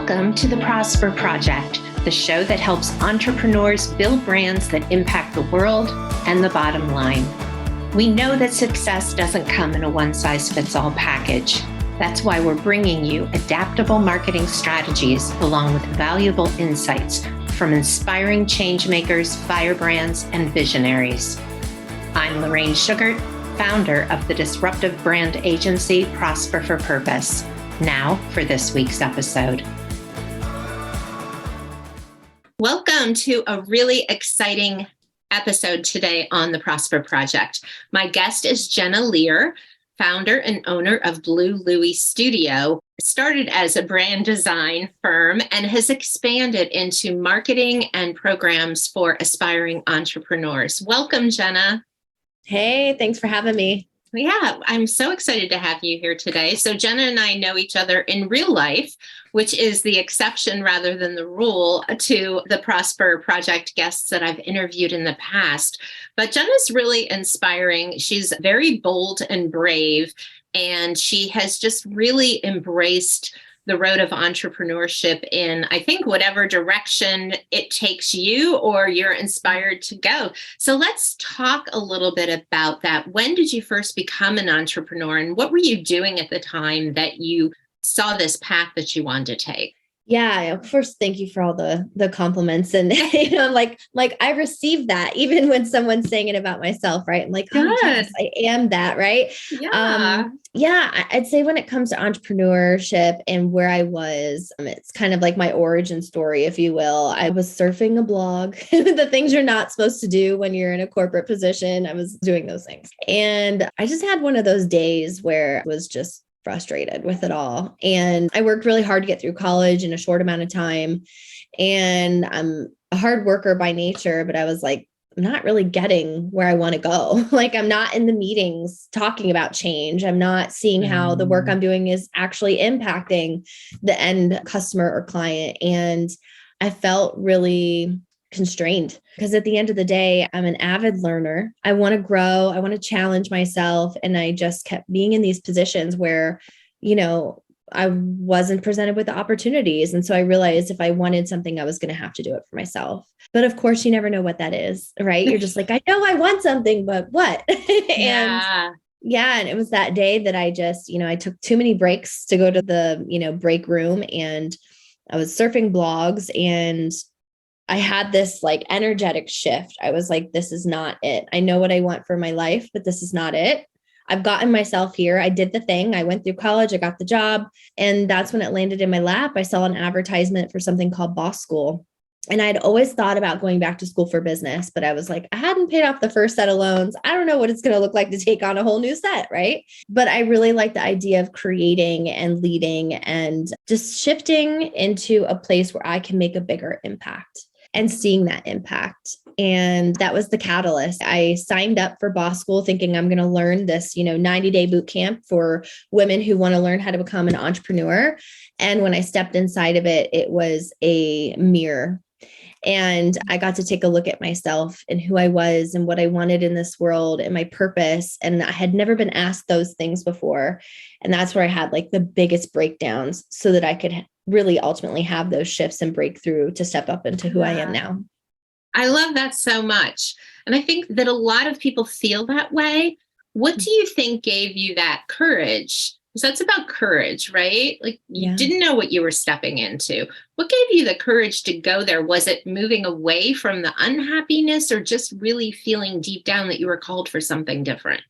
Welcome to the Prosper Project, the show that helps entrepreneurs build brands that impact the world and the bottom line. We know that success doesn't come in a one-size-fits-all package. That's why we're bringing you adaptable marketing strategies along with valuable insights from inspiring changemakers, firebrands, and visionaries. I'm Lorraine Sugart, founder of the disruptive brand agency Prosper for Purpose. Now for this week's episode. Welcome to a really exciting episode today on the Prosper Project. My guest is Jennah Lear, founder and owner of Blue Loui Studio. It started as a brand design firm and has expanded into marketing and programs for aspiring entrepreneurs. Welcome, Jennah. Hey, thanks for having me. Yeah, I'm so excited to have you here today. So Jennah and I know each other in real life, which is the exception rather than the rule to the Prosper Project guests that I've interviewed in the past. But Jennah's really inspiring. She's very bold and brave, and she has just really embraced the road of entrepreneurship in, I think, whatever direction it takes you or you're inspired to go. So let's talk a little bit about that. When did you first become an entrepreneur, and what were you doing at the time that you saw this path that you wanted to take? Yeah, first, thank you for all the compliments. And, like I received that even when someone's saying it about myself, right? I'm like, oh, yes, I am that, right? Yeah. I'd say when it comes to entrepreneurship and where I was, it's kind of like my origin story, if you will. I was surfing a blog, the things you're not supposed to do when you're in a corporate position. I was doing those things. And I just had one of those days where I was just frustrated with it all. And I worked really hard to get through college in a short amount of time. And I'm a hard worker by nature, but I was like, I'm not really getting where I want to go. Like, I'm not in the meetings talking about change. I'm not seeing how the work I'm doing is actually impacting the end customer or client. And I felt really constrained because at the end of the day, I'm an avid learner. I want to grow. I want to challenge myself. And I just kept being in these positions where, I wasn't presented with the opportunities. And so I realized if I wanted something, I was going to have to do it for myself. But of course, you never know what that is, right? You're just like, I know I want something, but what? And it was that day that I just, I took too many breaks to go to the, break room, and I was surfing blogs, and I had this like energetic shift. I was like, this is not it. I know what I want for my life, but this is not it. I've gotten myself here. I did the thing. I went through college. I got the job. And that's when it landed in my lap. I saw an advertisement for something called Boss School. And I'd always thought about going back to school for business, but I was like, I hadn't paid off the first set of loans. I don't know what it's going to look like to take on a whole new set, right? But I really like the idea of creating and leading and just shifting into a place where I can make a bigger impact and seeing that impact. And that was the catalyst. I signed up for Boss School thinking I'm going to learn this, 90-day boot camp for women who want to learn how to become an entrepreneur. And when I stepped inside of it, it was a mirror. And I got to take a look at myself and who I was and what I wanted in this world and my purpose. And I had never been asked those things before. And that's where I had like the biggest breakdowns so that I could really ultimately have those shifts and breakthrough to step up into who I am now. I love that so much. And I think that a lot of people feel that way. What do you think gave you that courage? Because that's about courage, right? Like you didn't know what you were stepping into. What gave you the courage to go there? Was it moving away from the unhappiness or just really feeling deep down that you were called for something different?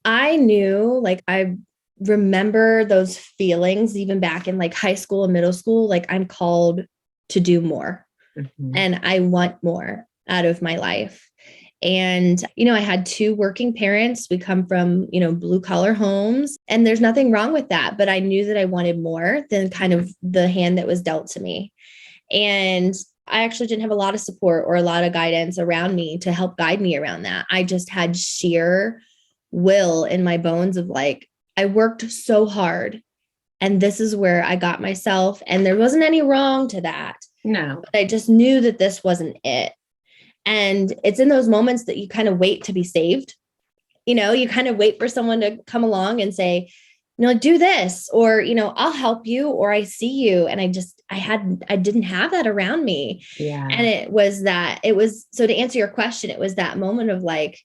I knew, I remember those feelings even back in like high school and middle school, like I'm called to do more and I want more out of my life. And, I had two working parents. We come from, blue collar homes, and there's nothing wrong with that. But I knew that I wanted more than kind of the hand that was dealt to me. And I actually didn't have a lot of support or a lot of guidance around me to help guide me around that. I just had sheer will in my bones of like, I worked so hard and this is where I got myself. And there wasn't any wrong to that. No, but I just knew that this wasn't it. And it's in those moments that you kind of wait to be saved. You kind of wait for someone to come along and say, do this, or, I'll help you, or I see you. And I didn't have that around me. Yeah. And so to answer your question, it was that moment of like,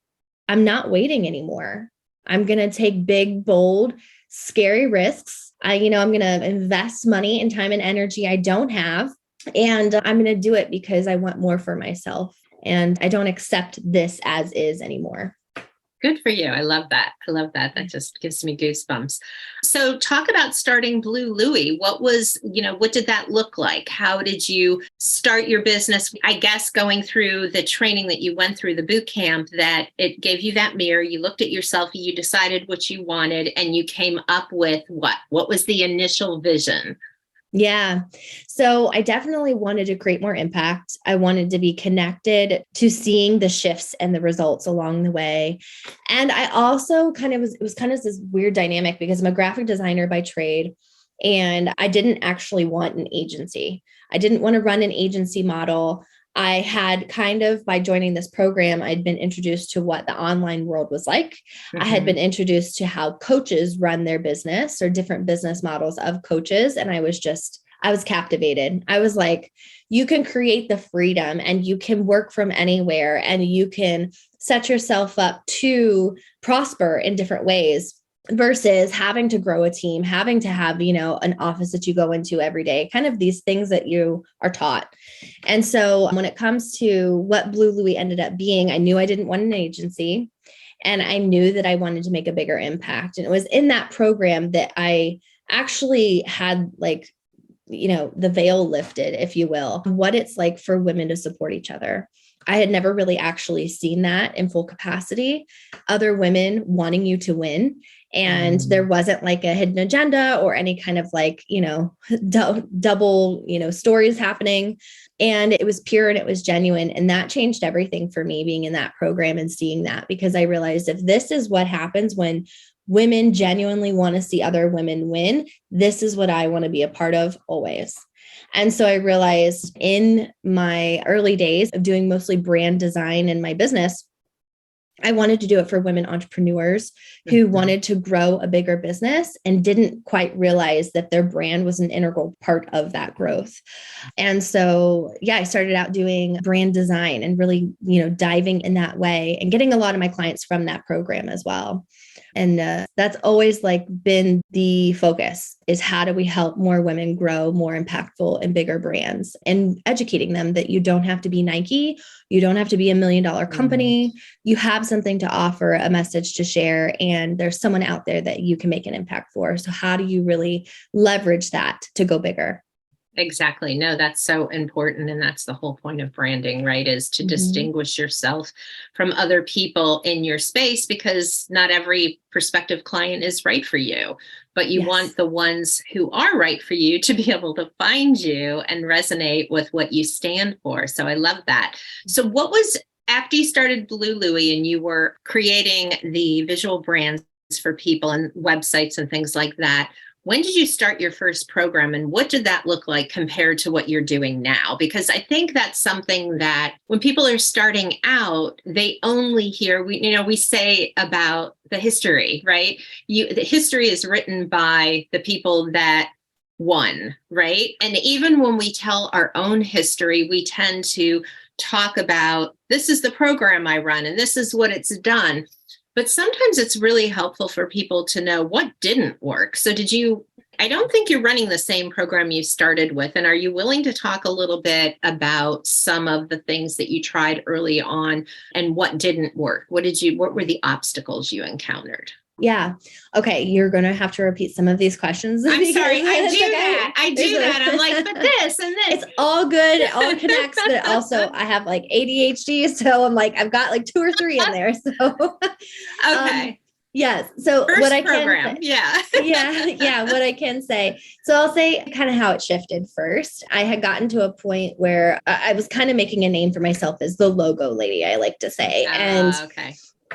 I'm not waiting anymore. I'm going to take big, bold, scary risks. I'm going to invest money and time and energy I don't have. And I'm going to do it because I want more for myself. And I don't accept this as is anymore. Good for you. I love that. I love that. That just gives me goosebumps. So talk about starting Blue Loui. What did that look like? How did you start your business? I guess going through the training that you went through, the boot camp, that it gave you that mirror. You looked at yourself, you decided what you wanted, and you came up with what? What was the initial vision? Yeah. So I definitely wanted to create more impact. I wanted to be connected to seeing the shifts and the results along the way. And I also it was kind of this weird dynamic because I'm a graphic designer by trade. And I didn't actually want an agency. I didn't want to run an agency model. I had by joining this program, I'd been introduced to what the online world was like. I had been introduced to how coaches run their business or different business models of coaches. And I was captivated. I was like, you can create the freedom and you can work from anywhere and you can set yourself up to prosper in different ways versus having to grow a team, having to have, an office that you go into every day, kind of these things that you are taught. And so when it comes to what Blue Loui ended up being, I knew I didn't want an agency and I knew that I wanted to make a bigger impact. And it was in that program that I actually had the veil lifted, if you will, what it's like for women to support each other. I had never really actually seen that in full capacity, other women wanting you to win. And there wasn't like a hidden agenda or any kind of double, stories happening. And it was pure and it was genuine. And that changed everything for me being in that program and seeing that, because I realized if this is what happens when women genuinely want to see other women win, this is what I want to be a part of always. And so I realized in my early days of doing mostly brand design in my business, I wanted to do it for women entrepreneurs who wanted to grow a bigger business and didn't quite realize that their brand was an integral part of that growth. And so, I started out doing brand design and really, diving in that way and getting a lot of my clients from that program as well. And that's always been the focus, is how do we help more women grow more impactful and bigger brands, and educating them that you don't have to be Nike. You don't have to be $1 million company. You have something to offer, a message to share, and there's someone out there that you can make an impact for. So how do you really leverage that to go bigger? Exactly. No, that's so important. And that's the whole point of branding, right? Is to distinguish yourself from other people in your space, because not every prospective client is right for you, but you want the ones who are right for you to be able to find you and resonate with what you stand for. So I love that. So what was, after you started Blue Loui and you were creating the visual brands for people and websites and things like that, when did you start your first program and what did that look like compared to what you're doing now? Because I think that's something that when people are starting out, they only hear, we say about the history, right? The history is written by the people that won, right? And even when we tell our own history, we tend to talk about, this is the program I run and this is what it's done. But sometimes it's really helpful for people to know what didn't work. So I don't think you're running the same program you started with. And are you willing to talk a little bit about some of the things that you tried early on and what didn't work? What were the obstacles you encountered? Yeah. Okay. You're going to have to repeat some of these questions. I'm sorry. I do that. I'm like, but this and this. It's all good. It all connects. But also I have ADHD. So I'm I've got 2 or 3 in there. So, okay. Yes. So First what I program. can, what I can say. So I'll say kind of how it shifted first. I had gotten to a point where I was kind of making a name for myself as the logo lady, I like to say.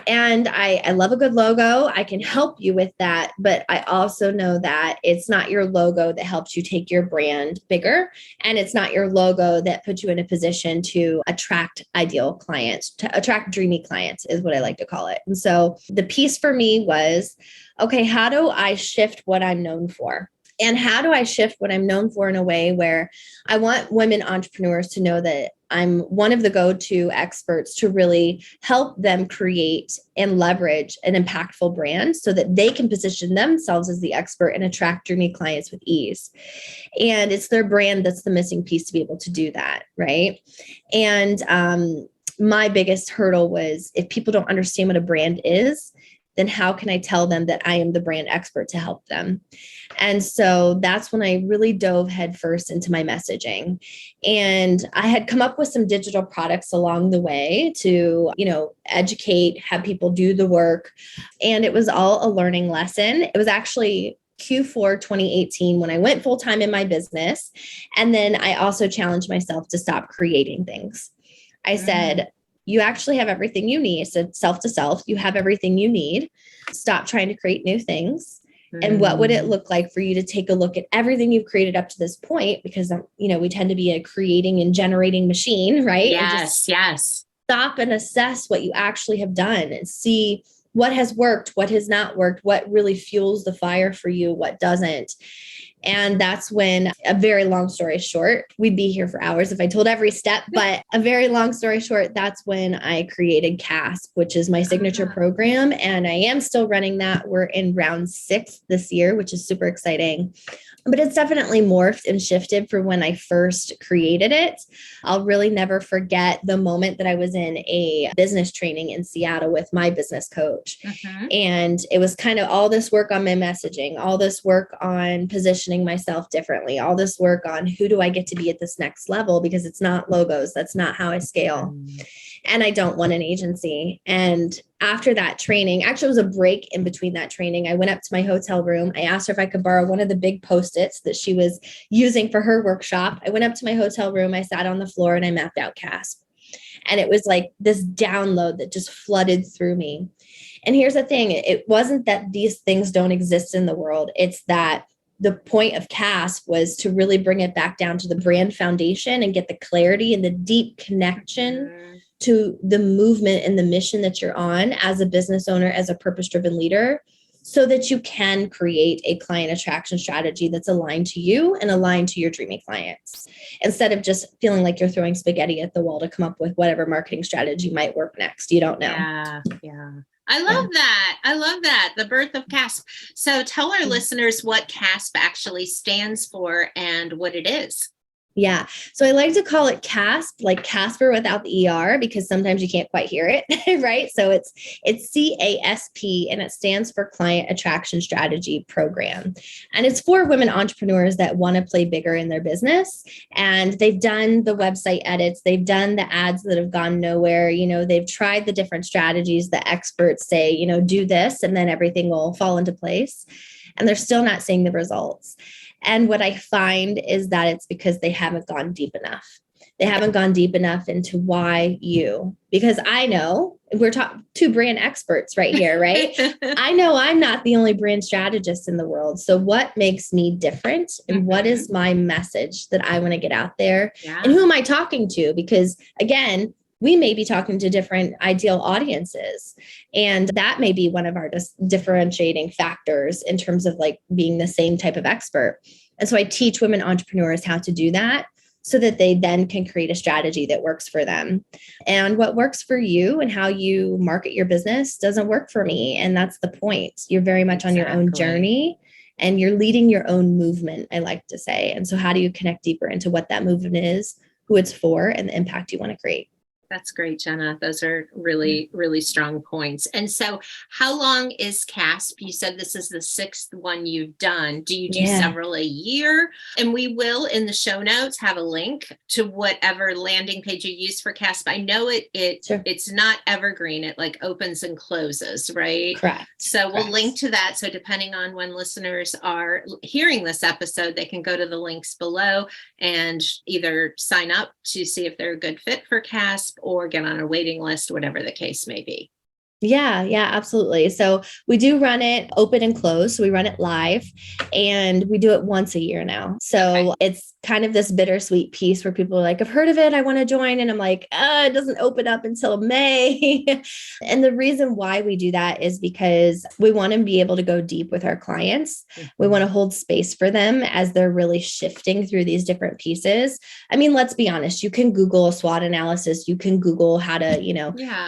And I love a good logo. I can help you with that. But I also know that it's not your logo that helps you take your brand bigger. And it's not your logo that puts you in a position to attract ideal clients, to attract dreamy clients is what I like to call it. And so the piece for me was, okay, how do I shift what I'm known for? And how do I shift what I'm known for in a way where I want women entrepreneurs to know that I'm one of the go-to experts to really help them create and leverage an impactful brand so that they can position themselves as the expert and attract dreamy clients with ease. And it's their brand that's the missing piece to be able to do that, right? And my biggest hurdle was, if people don't understand what a brand is, then how can I tell them that I am the brand expert to help them? And so that's when I really dove headfirst into my messaging. And I had come up with some digital products along the way to, educate, have people do the work. And it was all a learning lesson. It was actually Q4 2018 when I went full-time in my business. And then I also challenged myself to stop creating things. I said, you actually have everything you need. So self to self, you have everything you need. Stop trying to create new things. And what would it look like for you to take a look at everything you've created up to this point? Because, we tend to be a creating and generating machine, right? Yes. Stop and assess what you actually have done and see what has worked, what has not worked, what really fuels the fire for you, what doesn't. And that's when, a very long story short, we'd be here for hours if I told every step, but a very long story short, that's when I created C.A.S.P, which is my signature program. And I am still running that. We're in round 6 this year, which is super exciting. But it's definitely morphed and shifted from when I first created it. I'll really never forget the moment that I was in a business training in Seattle with my business coach. And it was kind of all this work on my messaging, all this work on positioning myself differently, all this work on who do I get to be at this next level, because it's not logos. That's not how I scale. And I don't want an agency. And after that training, actually it was a break in between that training, I went up to my hotel room. I asked her if I could borrow one of the big Post-its that she was using for her workshop. I went up to my hotel room. I sat on the floor and I mapped out C.A.S.P. And it was like this download that just flooded through me. And here's the thing. It wasn't that these things don't exist in the world. It's that the point of C.A.S.P was to really bring it back down to the brand foundation and get the clarity and the deep connection to the movement and the mission that you're on as a business owner, as a purpose-driven leader, so that you can create a client attraction strategy that's aligned to you and aligned to your dreamy clients, instead of just feeling like you're throwing spaghetti at the wall to come up with whatever marketing strategy might work next. You don't know. Yeah. I love that. I love that. The birth of C.A.S.P. So tell our listeners what C.A.S.P actually stands for and what it is. Yeah. So I like to call it C.A.S.P, like Casper without the ER, because sometimes you can't quite hear it, right? So it's C.A.S.P, and it stands for Client Attraction Strategy Program. And it's for women entrepreneurs that want to play bigger in their business. And they've done the website edits. They've done the ads that have gone nowhere. They've tried the different strategies. The experts say, do this, and then everything will fall into place. And they're still not seeing the results. And what I find is that it's because they haven't gone deep enough. They haven't gone deep enough into why you, because I know we're talking two brand experts right here, right? I know I'm not the only brand strategist in the world. So what makes me different, and what is my message that I want to get out there? And who am I talking to? Because again, we may be talking to different ideal audiences. And that may be one of our differentiating factors in terms of like being the same type of expert. And so I teach women entrepreneurs how to do that so that they then can create a strategy that works for them. And what works for you and how you market your business doesn't work for me. And that's the point. You're very much on your own journey and you're leading your own movement, I like to say. And so how do you connect deeper into what that movement is, who it's for, and the impact you want to create? That's great, Jennah. Those are really, really strong points. And so how long is C.A.S.P? You said this is the 6th one you've done. Do you do several a year? And we will, in the show notes, have a link to whatever landing page you use for C.A.S.P. I know it's not evergreen. It like opens and closes, right? Correct. So we'll link to that. So depending on when listeners are hearing this episode, they can go to the links below and either sign up to see if they're a good fit for C.A.S.P or get on a waiting list, whatever the case may be. Yeah, absolutely. So we do run it open and closed. So we run it live and we do it once a year now. So it's kind of this bittersweet piece where people are like, I've heard of it, I want to join. And I'm like, it doesn't open up until May. And the reason why we do that is because we want to be able to go deep with our clients. We want to hold space for them as they're really shifting through these different pieces. I mean, let's be honest, you can Google a SWOT analysis, you can Google how to,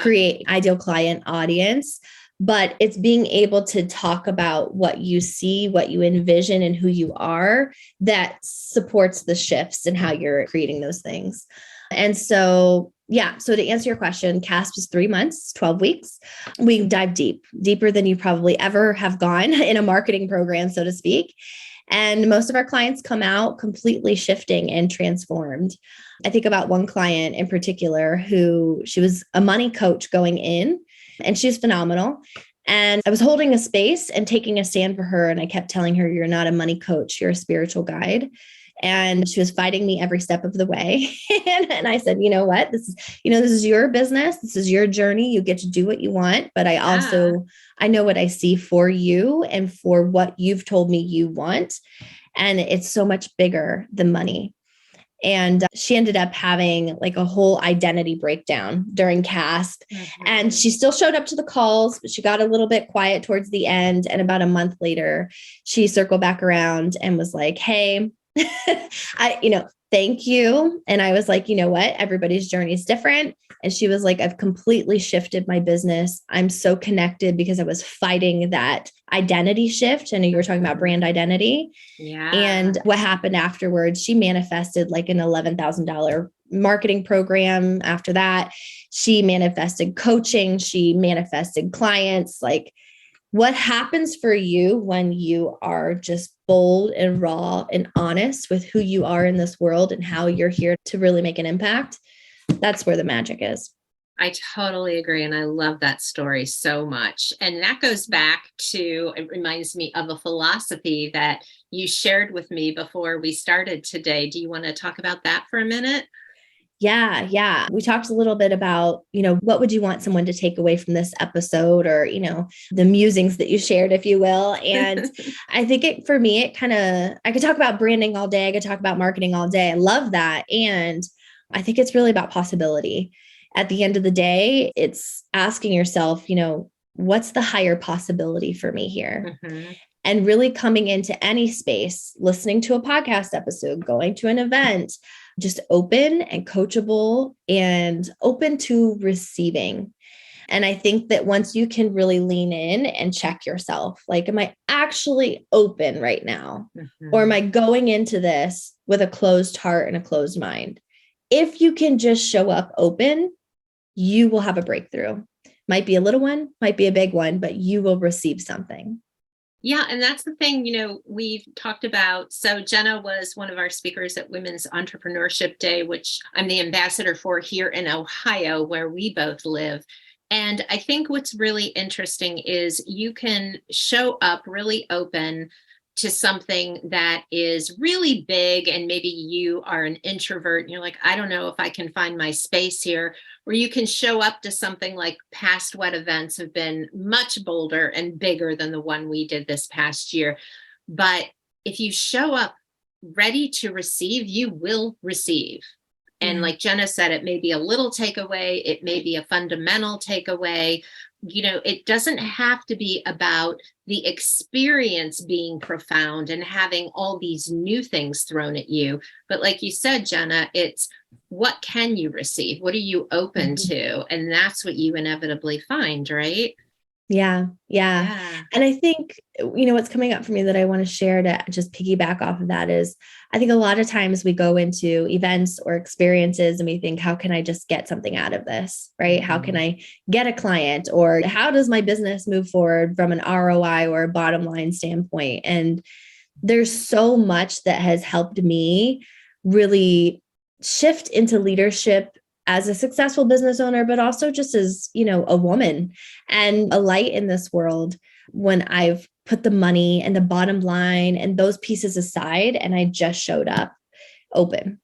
create ideal client audience. But it's being able to talk about what you see, what you envision, and who you are that supports the shifts and how you're creating those things. And so, so to answer your question, C.A.S.P is 3 months, 12 weeks. We dive deeper than you probably ever have gone in a marketing program, so to speak. And most of our clients come out completely shifting and transformed. I think about one client in particular who she was a money coach going in, and she's phenomenal. And I was holding a space and taking a stand for her. And I kept telling her, you're not a money coach, you're a spiritual guide. And she was fighting me every step of the way. And I said, you know what, this is your business. This is your journey. You get to do what you want. But I know what I see for you and for what you've told me you want. And it's so much bigger than money. And she ended up having like a whole identity breakdown during C.A.S.P. And she still showed up to the calls, but she got a little bit quiet towards the end. And about a month later, she circled back around and was like, hey, thank you. And I was like, you know what? Everybody's journey is different. And she was like, I've completely shifted my business. I'm so connected because I was fighting that identity shift. And you were talking about brand identity. Yeah. And what happened afterwards, she manifested like an $11,000 marketing program. After that, she manifested coaching. She manifested clients. Like, what happens for you when you are just bold and raw and honest with who you are in this world and how you're here to really make an impact? That's where the magic is. I totally agree. And I love that story so much. And that goes back to, it reminds me of a philosophy that you shared with me before we started today. Do you want to talk about that for a minute? Yeah. We talked a little bit about, what would you want someone to take away from this episode or, the musings that you shared, if you will. And I think for me, I could talk about branding all day. I could talk about marketing all day. I love that. And I think it's really about possibility. At the end of the day, it's asking yourself, what's the higher possibility for me here? And really coming into any space, listening to a podcast episode, going to an event, just open and coachable and open to receiving. And I think that once you can really lean in and check yourself, like, am I actually open right now? Or am I going into this with a closed heart and a closed mind? If you can just show up open, you will have a breakthrough. Might be a little one, might be a big one, but you will receive something. Yeah. And that's the thing, we've talked about. So Jennah was one of our speakers at Women's Entrepreneurship Day, which I'm the ambassador for here in Ohio, where we both live. And I think what's really interesting is you can show up really open to something that is really big. And maybe you are an introvert and you're like, I don't know if I can find my space here. Or you can show up to something like past wet events have been much bolder and bigger than the one we did this past year. But if you show up ready to receive, you will receive. And like Jennah said, it may be a little takeaway. It may be a fundamental takeaway. It doesn't have to be about the experience being profound and having all these new things thrown at you. But like you said, Jennah, it's what can you receive? What are you open to? And that's what you inevitably find, right? Yeah. And I think, what's coming up for me that I want to share to just piggyback off of that is, I think a lot of times we go into events or experiences and we think, how can I just get something out of this, right? How can I get a client, or how does my business move forward from an ROI or a bottom line standpoint? And there's so much that has helped me really shift into leadership as a successful business owner, but also just as, a woman and a light in this world, when I've put the money and the bottom line and those pieces aside, and I just showed up open.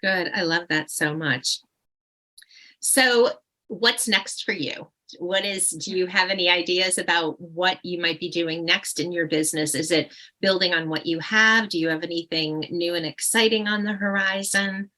Good. I love that so much. So what's next for you? Do you have any ideas about what you might be doing next in your business? Is it building on what you have? Do you have anything new and exciting on the horizon?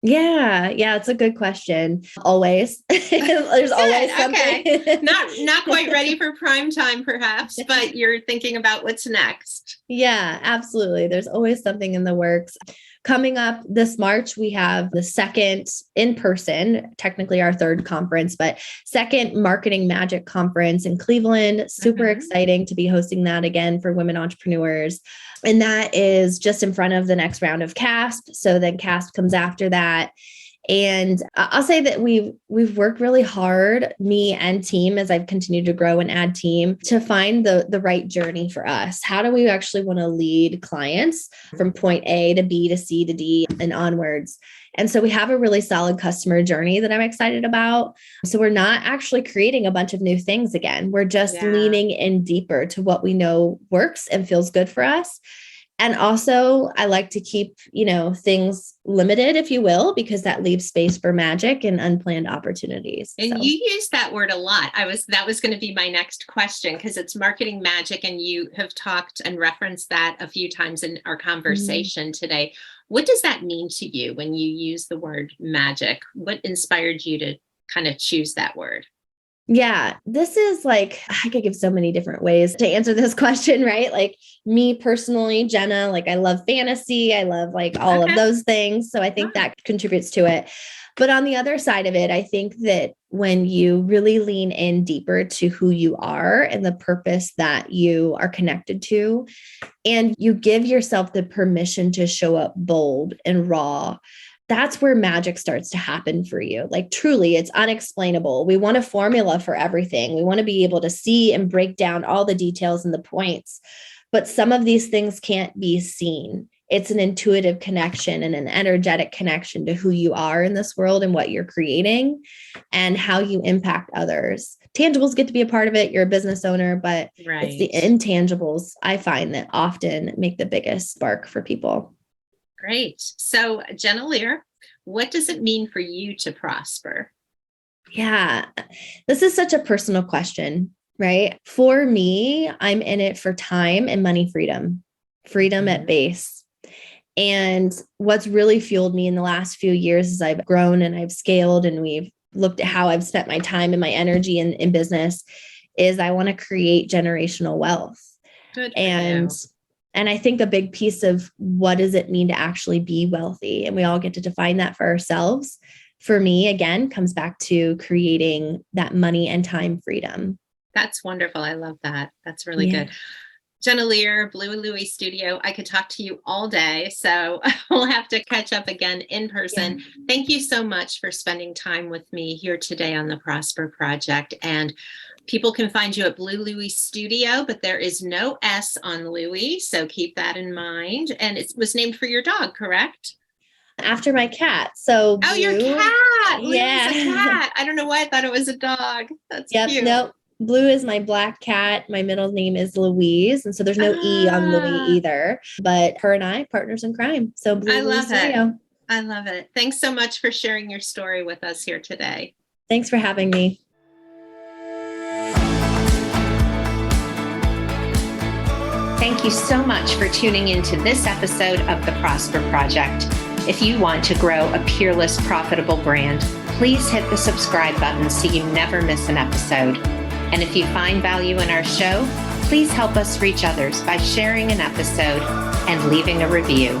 Yeah, it's a good question. Always. There's always something. Okay. Not quite ready for prime time, perhaps, but you're thinking about what's next. Yeah, absolutely. There's always something in the works. Coming up this March, we have the second in person, technically our third conference, but second Marketing Magic Conference in Cleveland. Super exciting to be hosting that again for women entrepreneurs. And that is just in front of the next round of C.A.S.P. So then C.A.S.P comes after that. And I'll say that we've worked really hard, me and team, as I've continued to grow and add team, to find the right journey for us. How do we actually want to lead clients from point A to B to C to D and onwards? And so we have a really solid customer journey that I'm excited about. So we're not actually creating a bunch of new things again. We're just leaning in deeper to what we know works and feels good for us. And also, I like to keep, things limited, if you will, because that leaves space for magic and unplanned opportunities. And you use that word a lot. That was going to be my next question, because it's marketing magic, and you have talked and referenced that a few times in our conversation today. What does that mean to you when you use the word magic? What inspired you to kind of choose that word? Yeah, this is I could give so many different ways to answer this question, right? Like me personally, Jennah, I love fantasy. I love all of those things. So I think that contributes to it. But on the other side of it, I think that when you really lean in deeper to who you are and the purpose that you are connected to, and you give yourself the permission to show up bold and raw, that's where magic starts to happen for you. Truly, it's unexplainable. We want a formula for everything. We want to be able to see and break down all the details and the points. But some of these things can't be seen. It's an intuitive connection and an energetic connection to who you are in this world and what you're creating and how you impact others. Tangibles get to be a part of it. You're a business owner, but it's the intangibles I find that often make the biggest spark for people. Great. So, Jennah Lear, what does it mean for you to prosper? Yeah, this is such a personal question, right? For me, I'm in it for time and money freedom at base. And what's really fueled me in the last few years as I've grown and I've scaled and we've looked at how I've spent my time and my energy in business is I want to create generational wealth. Good for you. And I think a big piece of what does it mean to actually be wealthy? And we all get to define that for ourselves. For me, again, comes back to creating that money and time freedom. That's wonderful. I love that. That's really good. Jennah Lear, Blue Loui Studio. I could talk to you all day, so we'll have to catch up again in person. Yeah. Thank you so much for spending time with me here today on the Prosper Project. And people can find you at Blue Loui Studio, but there is no S on Loui, so keep that in mind. And it was named for your dog, correct? After my cat. So Blue, your cat. Yeah. Lou's a cat. I don't know why I thought it was a dog. That's cute. Nope. Blue is my black cat. My middle name is Louise. And so there's no E on Loui either. But her and I, partners in crime. So Blue Loui Studio. I love it. Thanks so much for sharing your story with us here today. Thanks for having me. Thank you so much for tuning into this episode of The Prosper Project. If you want to grow a peerless, profitable brand, please hit the subscribe button so you never miss an episode. And if you find value in our show, please help us reach others by sharing an episode and leaving a review.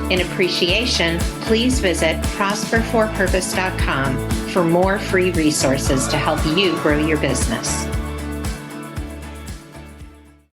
In appreciation, please visit prosperforpurpose.com for more free resources to help you grow your business.